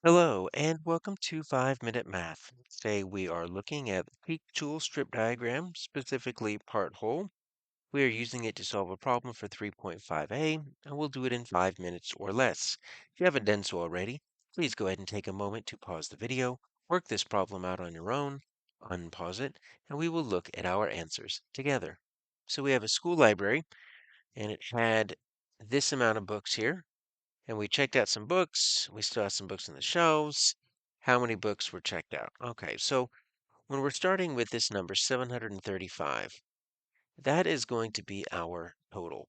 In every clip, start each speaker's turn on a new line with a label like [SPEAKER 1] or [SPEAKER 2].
[SPEAKER 1] Hello, and welcome to 5 Minute Math. Today we are looking at the peak tool strip diagram, specifically part whole. We are using it to solve a problem for 3.5a, and we'll do it in 5 minutes or less. If you haven't done so already, please go ahead and take a moment to pause the video, work this problem out on your own, unpause it, and we will look at our answers together. So we have a school library, and it had this amount of books here. And we checked out some books. We still have some books on the shelves. How many books were checked out? Okay, so when we're starting with this number, 735, that is going to be our total.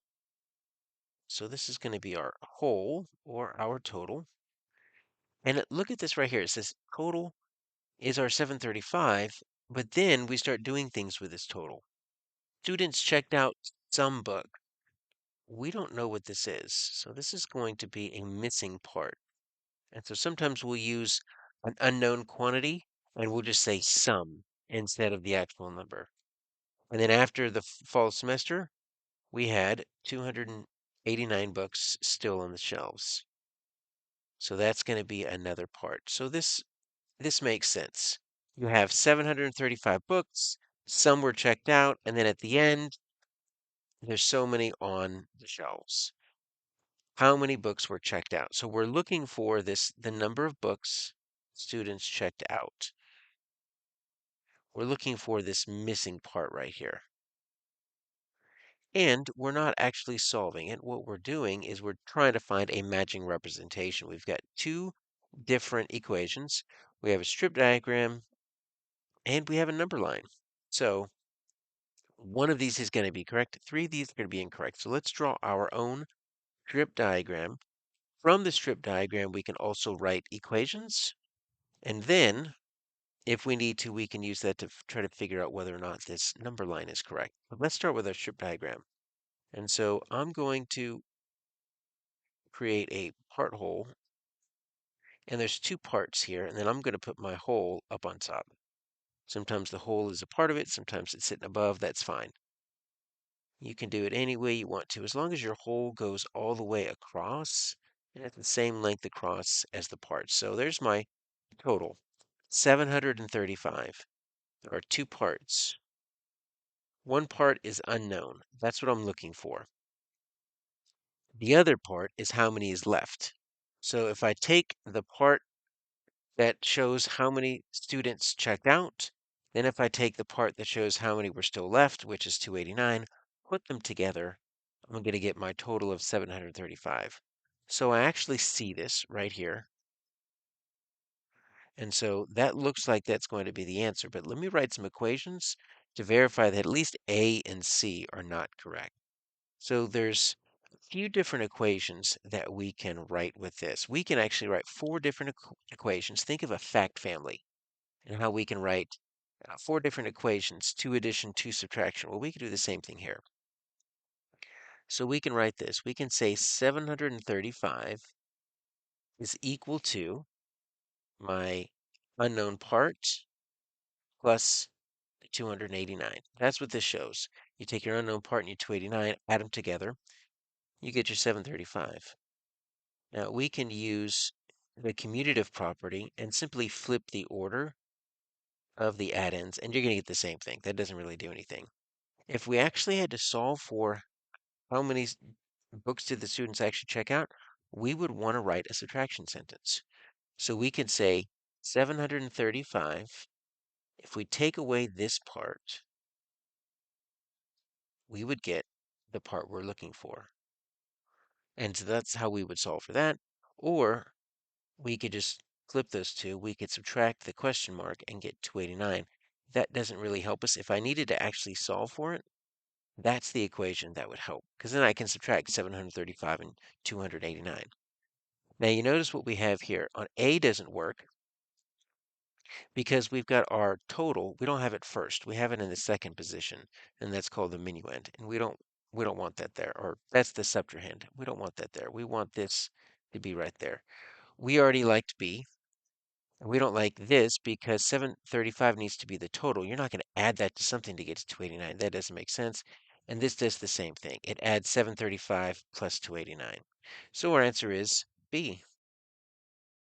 [SPEAKER 1] So this is going to be our whole or our total. And look at this right here. It says total is our 735, but then we start doing things with this total. Students checked out some book. We don't know what this is. So this is going to be a missing part. And so sometimes we'll use an unknown quantity and we'll just say some instead of the actual number. And then after the fall semester, we had 289 books still on the shelves. So that's going to be another part. So this makes sense. You have 735 books, some were checked out, and then at the end, there's so many on the shelves. How many books were checked out? So we're looking for the number of books students checked out. We're looking for this missing part right here. And we're not actually solving it. What we're doing is we're trying to find a matching representation. We've got two different equations. We have a strip diagram and we have a number line. So one of these is going to be correct. Three of these are going to be incorrect. So let's draw our own strip diagram. From the strip diagram, we can also write equations. And then if we need to, we can use that to try to figure out whether or not this number line is correct. But let's start with our strip diagram. And so I'm going to create a part whole, and there's two parts here, and then I'm going to put my whole up on top. Sometimes the whole is a part of it, sometimes it's sitting above, that's fine. You can do it any way you want to, as long as your whole goes all the way across and at the same length across as the parts. So there's my total, 735. There are two parts. One part is unknown. That's what I'm looking for. The other part is how many is left. So if I take the part that shows how many students checked out, then if I take the part that shows how many were still left, which is 289, put them together, I'm going to get my total of 735. So I actually see this right here. And so that looks like that's going to be the answer. But let me write some equations to verify that at least A and C are not correct. So there's a few different equations that we can write with this. We can actually write four different equations. Think of a fact family and how we can write four different equations, 2 addition, 2 subtraction. Well, we can do the same thing here. So we can write this. We can say 735 is equal to my unknown part plus 289. That's what this shows. You take your unknown part and your 289, add them together, you get your 735. Now we can use the commutative property and simply flip the order of the add-ins, and you're going to get the same thing. That doesn't really do anything. If we actually had to solve for how many books did the students actually check out, we would want to write a subtraction sentence. So we could say 735, if we take away this part, we would get the part we're looking for. And so that's how we would solve for that. Or we could just flip those two. We could subtract the question mark and get 289. That doesn't really help us. If I needed to actually solve for it, that's the equation that would help, because then I can subtract 735 and 289. Now you notice what we have here. On A doesn't work because we've got our total. We don't have it first. We have it in the second position, and that's called the minuend. And we don't want that there, or that's the subtrahend. We don't want that there. We want this to be right there. We already liked B. And we don't like this because 735 needs to be the total. You're not going to add that to something to get to 289. That doesn't make sense. And this does the same thing. It adds 735 plus 289. So our answer is B.